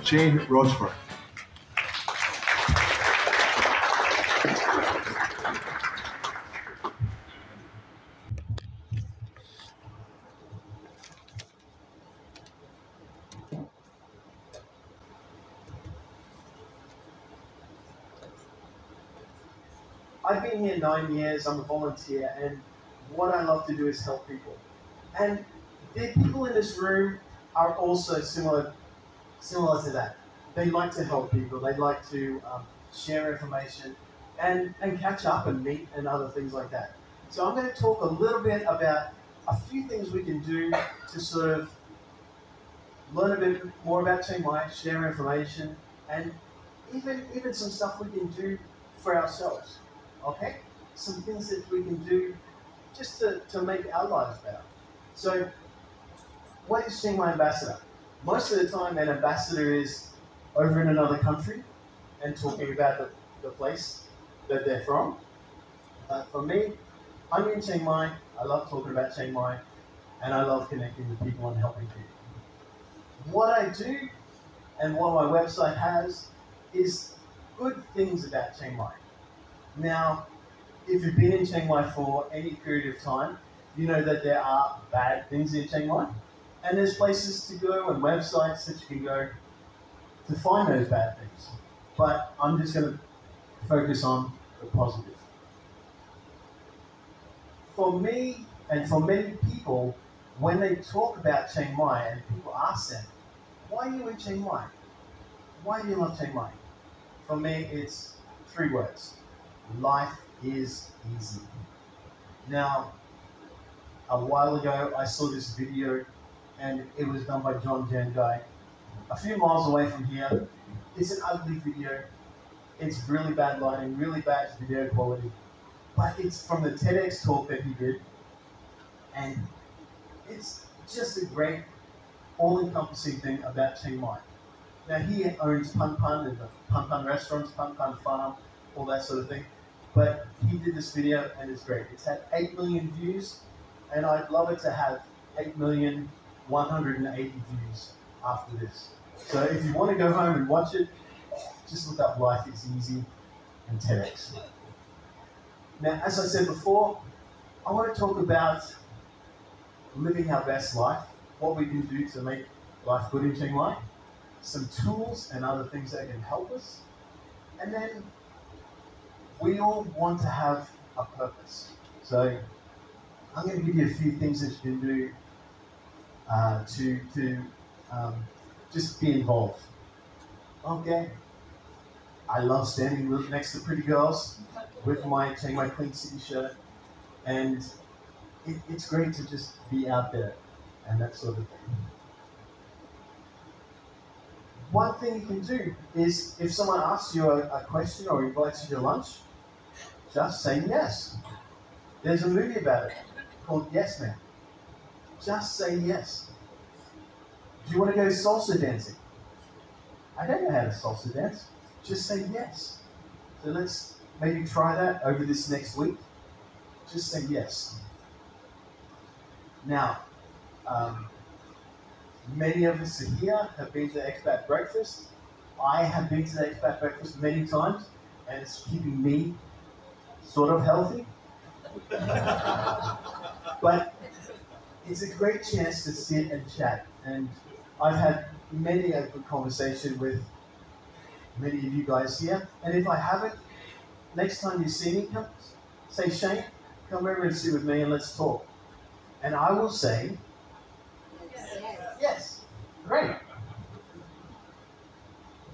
Shayne Rochford. I've been here 9 years, I'm a volunteer, and what I love to do is help people. And the people in this room are also similar to that. They like to help people, they like to share information and catch up and meet and other things like that. So I'm going to talk a little bit about a few things we can do to sort of learn a bit more about Chiang Mai, share information, and even some stuff we can do for ourselves. Okay? Some things that we can do just to make our lives better. So, what is Chiang Mai Ambassador? Most of the time, an ambassador is over in another country and talking about the place that they're from. For me, I'm in Chiang Mai. I love talking about Chiang Mai, and I love connecting with people and helping people. What I do and what my website has is good things about Chiang Mai. Now, if you've been in Chiang Mai for any period of time, you know that there are bad things in Chiang Mai. And there's places to go and websites that you can go to find those bad things. But I'm just going to focus on the positive. For me and for many people, when they talk about Chiang Mai and people ask them, why are you in Chiang Mai? Why do you love Chiang Mai? For me, it's 3 words. Life is easy. Now, a while ago, I saw this video, and it was done by John Jangai, a few miles away from here. It's an ugly video. It's really bad lighting, really bad video quality. But it's from the TEDx talk that he did, and it's just a great, all-encompassing thing about Chiang Mai. Now, he owns Pan Pan and the Pan Pan restaurants, Pan Pan farm, all that sort of thing. But he did this video, and it's great. It's had 8 million views, and I'd love it to have 8,180,000 views after this. So if you want to go home and watch it, just look up Life is Easy and TEDx. Now, as I said before, I want to talk about living our best life, what we can do to make life good in Chiang Mai, some tools and other things that can help us, and then we all want to have a purpose. So I'm going to give you a few things that you can do to just be involved. Okay. I love standing next to pretty girls with my Chiang Mai Clean City shirt, and it's great to just be out there and that sort of thing. One thing you can do is if someone asks you a question or invites you to lunch, just say yes. There's a movie about it called Yes Man. Just say yes. Do you want to go salsa dancing? I don't know how to salsa dance. Just say yes. So let's maybe try that over this next week. Just say yes. Now, many of us here have been to the expat breakfast. I have been to the expat breakfast many times, and it's keeping me sort of healthy. But it's a great chance to sit and chat, and I've had many a good conversation with many of you guys here. And if I haven't, next time you see me, come say, Shayne, come over and sit with me and let's talk. And I will say, yes, great.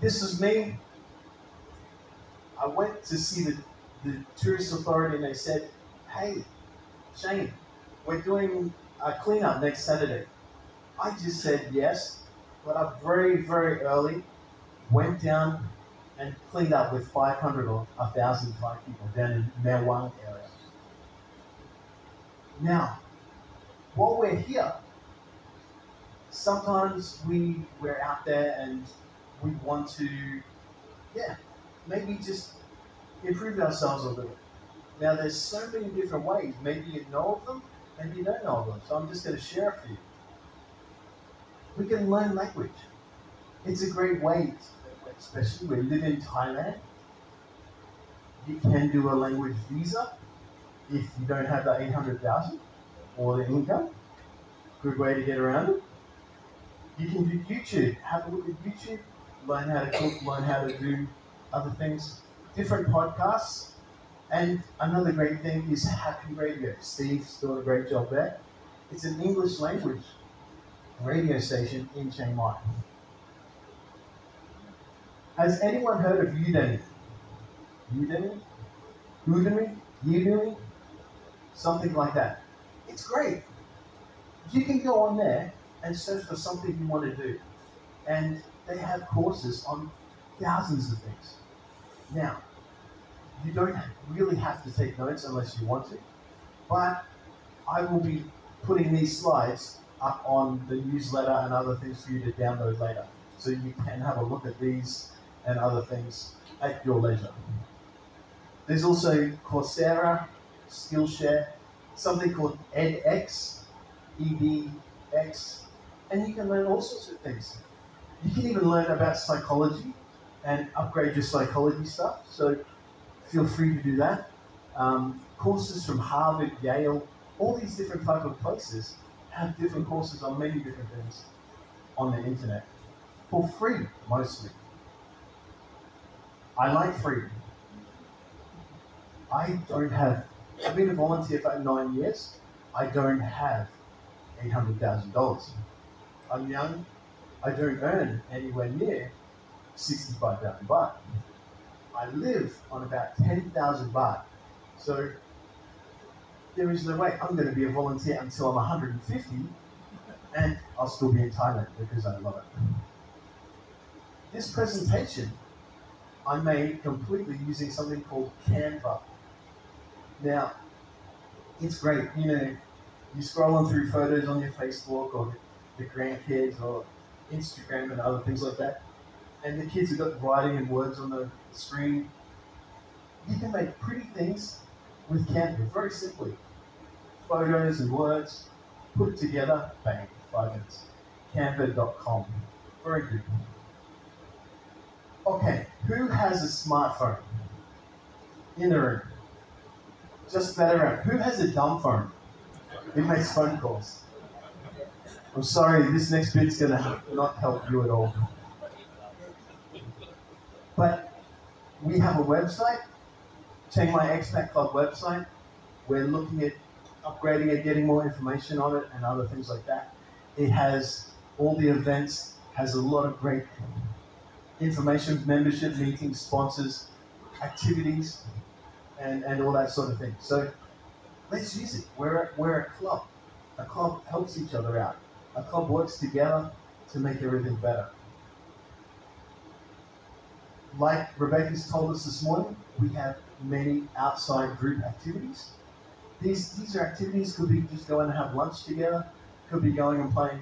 This is me. I went to see the tourist authority and they said, hey, Shayne, we're doing a cleanup next Saturday. I just said yes, got up very, very early, went down and cleaned up with 500 or 1,000 Thai people down in Mewang area. Now, while we're here, sometimes we're out there and we want to, maybe just improve ourselves a little. Now, there's so many different ways. Maybe you know of them, maybe you don't know of them. So I'm just going to share a few. We can learn language. It's a great way, especially when you live in Thailand. You can do a language visa if you don't have the 800,000 or the income. Good way to get around it. You can do YouTube. Have a look at YouTube. Learn how to cook. Learn how to do other things. Different podcasts. And another great thing is Happy Radio. Steve's doing a great job there. It's an English language radio station in Chiang Mai. Has anyone heard of Udemy? Udemy? Udemy? Udemy? Something like that. It's great. You can go on there and search for something you want to do. And they have courses on thousands of things. Now, you don't really have to take notes unless you want to, but I will be putting these slides up on the newsletter and other things for you to download later. So you can have a look at these and other things at your leisure. There's also Coursera, Skillshare, something called edX, EDX, and you can learn all sorts of things. You can even learn about psychology and upgrade your psychology stuff, so feel free to do that. Courses from Harvard, Yale, all these different type of places have different courses on many different things on the internet, for free mostly. I like free. I've been a volunteer for 9 years. I don't have $800,000. I'm young. I don't earn anywhere near 65,000 baht. I live on about 10,000 baht. So there is no way I'm going to be a volunteer until I'm 150, and I'll still be in Thailand because I love it. This presentation I made completely using something called Canva. Now, it's great, you know, you're scrolling through photos on your Facebook or the grandkids or Instagram and other things like that, and the kids have got writing and words on the screen. You can make pretty things with Canva, very simply. Photos and words, put it together, bang, 5 minutes. Canva.com, very good. Okay, who has a smartphone in the room? Just that around. Who has a dumb phone? It makes phone calls. I'm sorry, this next bit's going to not help you at all. But we have a website, Chiang Mai Expat Club website. We're looking at upgrading it, getting more information on it, and other things like that. It has all the events, has a lot of great information, membership, meetings, sponsors, activities, and all that sort of thing. So let's use it. We're a club. A club helps each other out. A club works together to make everything better. Like Rebecca's told us this morning, we have many outside group activities. These are activities, could be just going and have lunch together, could be going and playing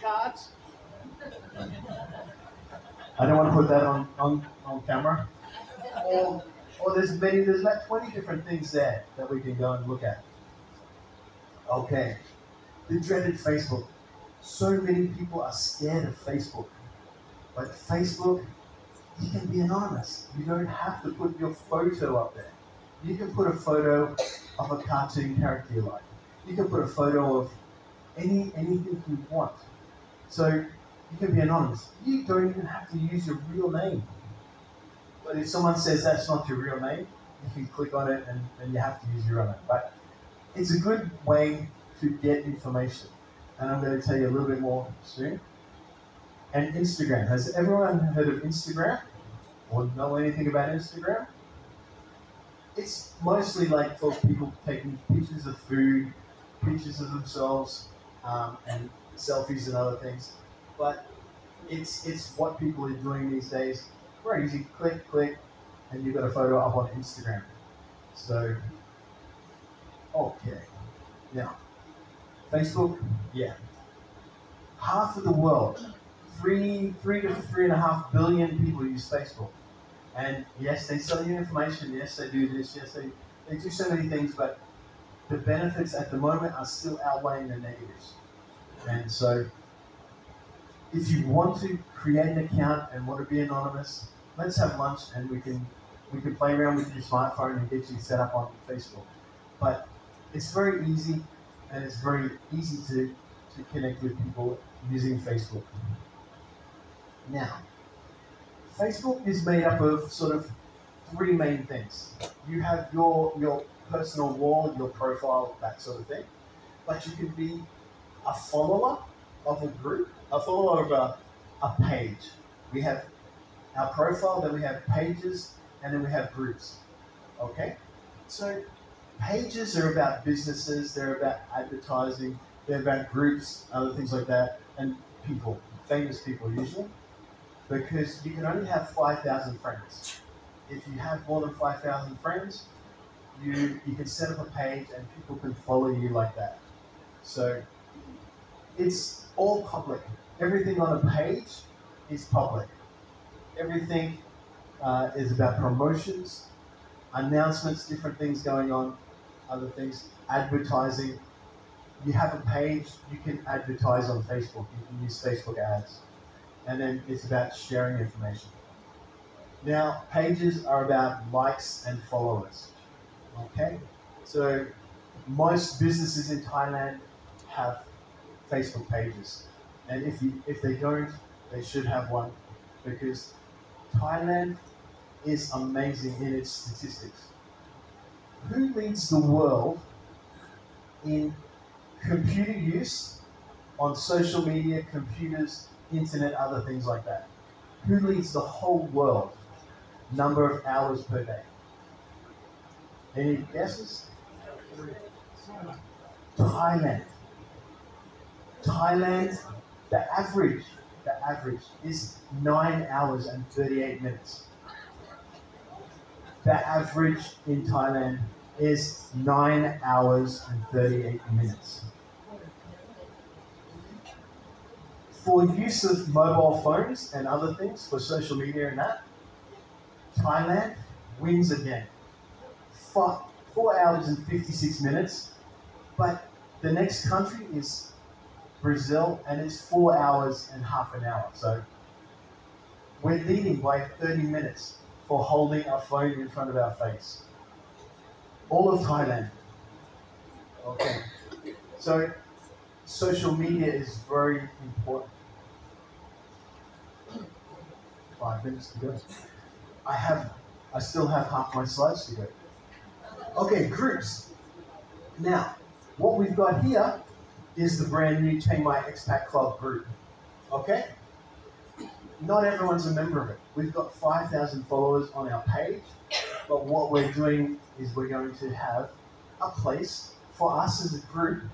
cards. I don't want to put that on camera. Or there's about 20 different things there that we can go and look at. Okay, the dreaded Facebook. So many people are scared of Facebook. But Facebook, you can be anonymous. You don't have to put your photo up there. You can put a photo of a cartoon character you like. You can put a photo of anything you want. So you can be anonymous. You don't even have to use your real name. But if someone says that's not your real name, you can click on it and you have to use your own name. But it's a good way to get information. And I'm going to tell you a little bit more soon. And Instagram. Has everyone heard of Instagram? Or know anything about Instagram? It's mostly like for people taking pictures of food, pictures of themselves, and selfies and other things. But it's what people are doing these days. Very easy. Click, click, and you've got a photo up on Instagram. So, okay. Now, Facebook, yeah. Half of the world, 3 to 3.5 billion people use Facebook. And yes, they sell you information, yes, they do this, yes, they do so many things, but the benefits at the moment are still outweighing the negatives. And so, if you want to create an account and want to be anonymous, let's have lunch and we can play around with your smartphone and get you set up on Facebook. But it's very easy, and it's very easy to connect with people using Facebook. Now, Facebook is made up of sort of three main things. You have your personal wall, your profile, that sort of thing. But you can be a follower of a group, a follower of a page. We have our profile, then we have pages, and then we have groups. Okay? So pages are about businesses, they're about advertising, they're about groups, other things like that, and people, famous people usually, because you can only have 5,000 friends. If you have more than 5,000 friends, you can set up a page and people can follow you like that. So it's all public. Everything on a page is public. Everything is about promotions, announcements, different things going on, other things, advertising. You have a page, you can advertise on Facebook. You can use Facebook ads. And then it's about sharing information. Now, pages are about likes and followers. Okay? So most businesses in Thailand have Facebook pages. And if they don't, they should have one, because Thailand is amazing in its statistics. Who leads the world in computer use on social media, computers, internet, other things like that? Who leads the whole world? Number of hours per day. Any guesses? Thailand. Thailand, the average is 9 hours and 38 minutes. The average in Thailand is 9 hours and 38 minutes. For use of mobile phones and other things, for social media and that, Thailand wins again. 4 hours and 56 minutes, but the next country is Brazil, and it's 4 hours and half an hour. So we're leading by 30 minutes for holding a phone in front of our face. All of Thailand. Okay. So social media is very important. 5 minutes to go. I still have half my slides to go. Okay, groups. Now, what we've got here is the brand new Chiang Mai Expat Club group. Okay? Not everyone's a member of it. We've got 5,000 followers on our page, but what we're doing is we're going to have a place for us as a group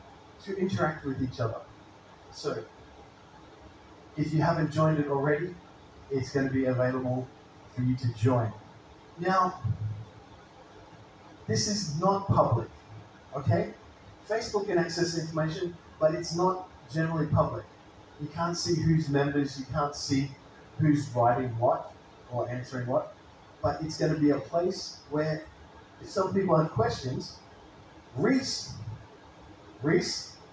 to interact with each other. So, if you haven't joined it already, it's going to be available for you to join. Now, this is not public, okay? Facebook can access information, but it's not generally public. You can't see who's members, you can't see who's writing what or answering what, but it's going to be a place where if some people have questions, Reese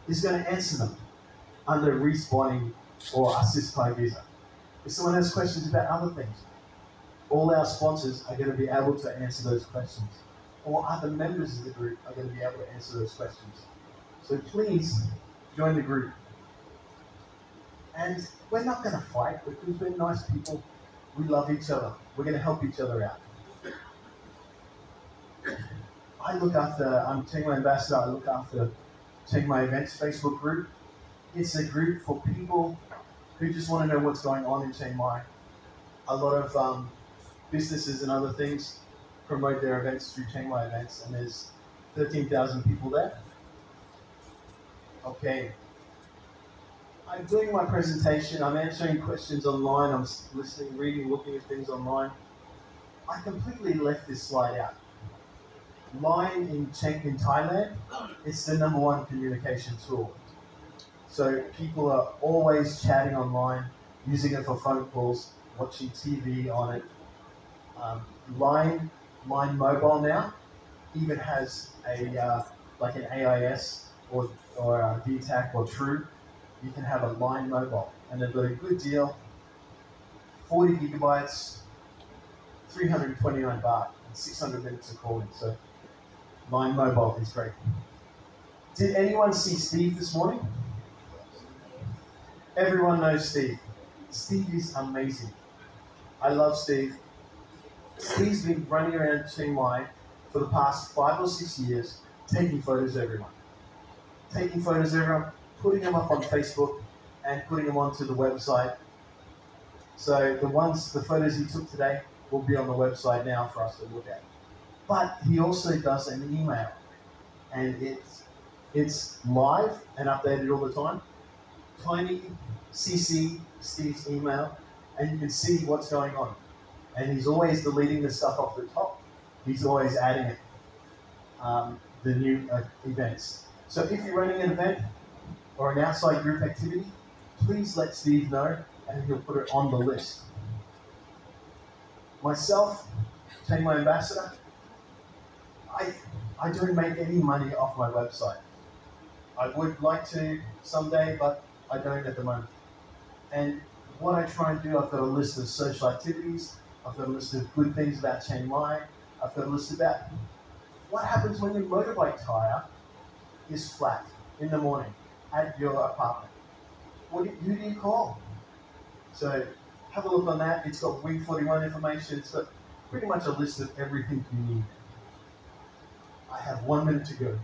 is going to answer them under respawning or assist by visa. If someone has questions about other things, all our sponsors are going to be able to answer those questions, or other members of the group are going to be able to answer those questions. So please join the group. And we're not going to fight because we're nice people. We love each other. We're going to help each other out. I'm Chiang Mai Ambassador. I look after Chiang Mai Events Facebook group. It's a group for people who just want to know what's going on in Chiang Mai. A lot of businesses and other things promote their events through Chiang Mai Events, and there's 13,000 people there. Okay. I'm doing my presentation, I'm answering questions online, I'm listening, reading, looking at things online. I completely left this slide out. Line in Thailand, it's the #1 communication tool. So people are always chatting online, using it for phone calls, watching TV on it. Line Mobile now even has a like an AIS or VTAC or True. you can have a line mobile, and they've got a good deal, 40 gigabytes, 329 baht, and 600 minutes of calling. So line mobile is great. Did anyone see Steve this morning? Everyone knows Steve. Steve is amazing. I love Steve. Steve's been running around Chiang Mai for the past 5 or 6 years, taking photos of everyone. Taking photos of everyone, putting them up on Facebook, and putting them onto the website. So the photos he took today will be on the website now for us to look at. But he also does an email, and it's live and updated all the time. Tiny CC Steve's email, and you can see what's going on. And he's always deleting the stuff off the top. He's always adding it, the new events. So if you're running an event or an outside group activity, please let Steve know, and he'll put it on the list. Myself, Chiang Mai Ambassador, I don't make any money off my website. I would like to someday, but I don't at the moment. And what I try and do, I've got a list of social activities, I've got a list of good things about Chiang Mai, I've got a list about what happens when your motorbike tire is flat in the morning at your apartment. Who do you call? So have a look on that. It's got Wing 41 information. It's got pretty much a list of everything you need. I have 1 minute to go.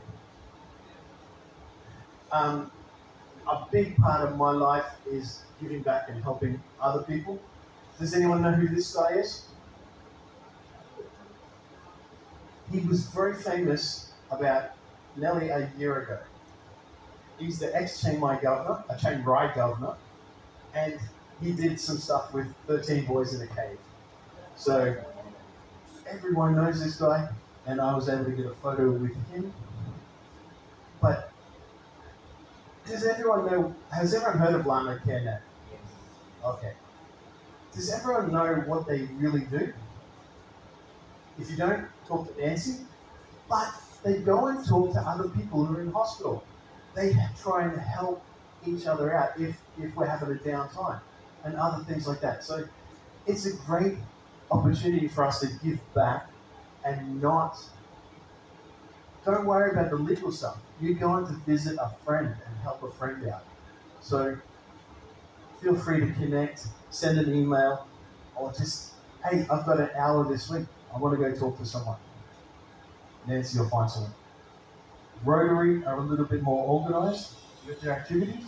A big part of my life is giving back and helping other people. Does anyone know who this guy is? He was very famous about nearly a year ago. He's the ex-Chiang Mai governor, a Chiang Rai governor, and he did some stuff with 13 boys in a cave. So everyone knows this guy, and I was able to get a photo with him. But has everyone heard of Lama Carenet? Okay. Does everyone know what they really do? If you don't, talk to Nancy. But they go and talk to other people who are in hospital. They try and help each other out if we're having a downtime and other things like that. So it's a great opportunity for us to give back and don't worry about the legal stuff. You're going to visit a friend and help a friend out. So feel free to connect, send an email, or just, hey, I've got an hour this week. I want to go talk to someone. Nancy will find someone. Rotary are a little bit more organized with their activities.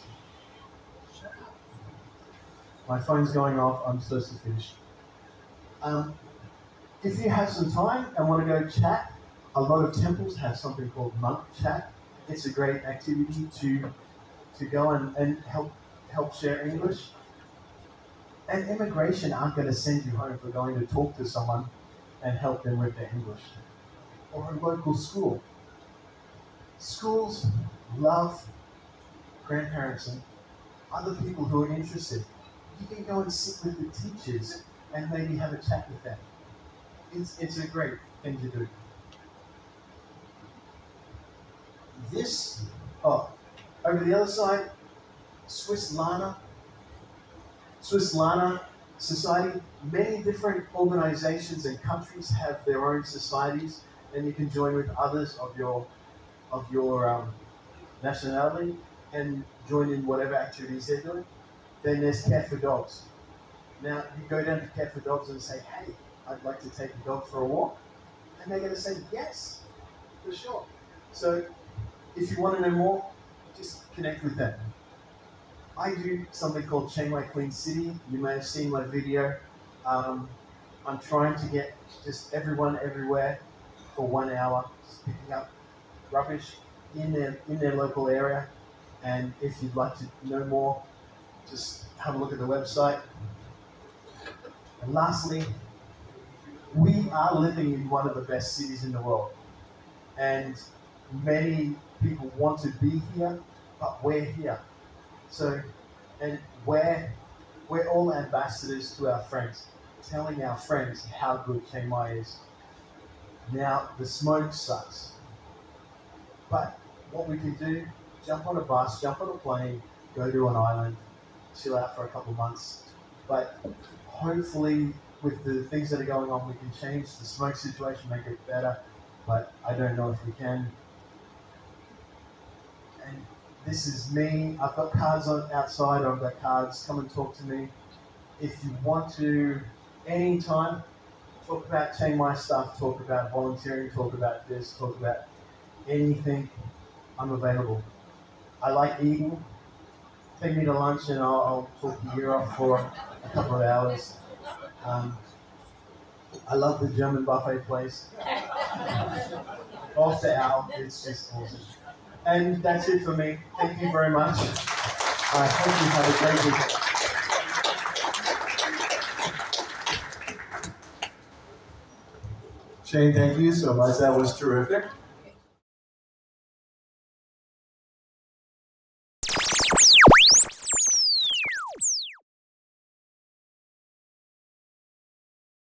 My phone's going off. I'm supposed to finish. If you have some time and want to go chat, a lot of temples have something called monk chat. It's a great activity to go and help share English. And immigration aren't going to send you home for going to talk to someone and help them with their English. Or a local school. Schools love grandparents and other people who are interested. You can go and sit with the teachers and maybe have a chat with them. It's a great thing to do. Over the other side, Swiss Lana Society. Many different organizations and countries have their own societies, and you can join with others of your nationality and join in whatever activities they're doing. Then there's Care for Dogs. Now, you go down to Care for Dogs and say, hey, I'd like to take a dog for a walk. And they're going to say, yes, for sure. So if you want to know more, just connect with them. I do something called Chiang Mai Clean City. You may have seen my video. I'm trying to get just everyone everywhere for 1 hour, just picking up rubbish in their local area. And if you'd like to know more, just have a look at the website. And lastly, we are living in one of the best cities in the world. And many people want to be here, but we're here. So, and we're all ambassadors to our friends, telling our friends how good Chiang Mai is. Now, the smoke sucks. But what we can do, jump on a bus, jump on a plane, go to an island, chill out for a couple of months. But hopefully, with the things that are going on, we can change the smoke situation, make it better. But I don't know if we can. And this is me. I've got cards on outside. I've got cards. Come and talk to me. If you want to, anytime, talk about Chiang Mai stuff, talk about volunteering, talk about this, talk about anything, I'm available. I like eating. Take me to lunch and I'll talk your ear off for a couple of hours. Um, I love the German buffet place. Off the owl, it's just awesome. And that's it for me. Thank you very much. I hope you have a great weekend. Shayne, thank you so much. That was terrific.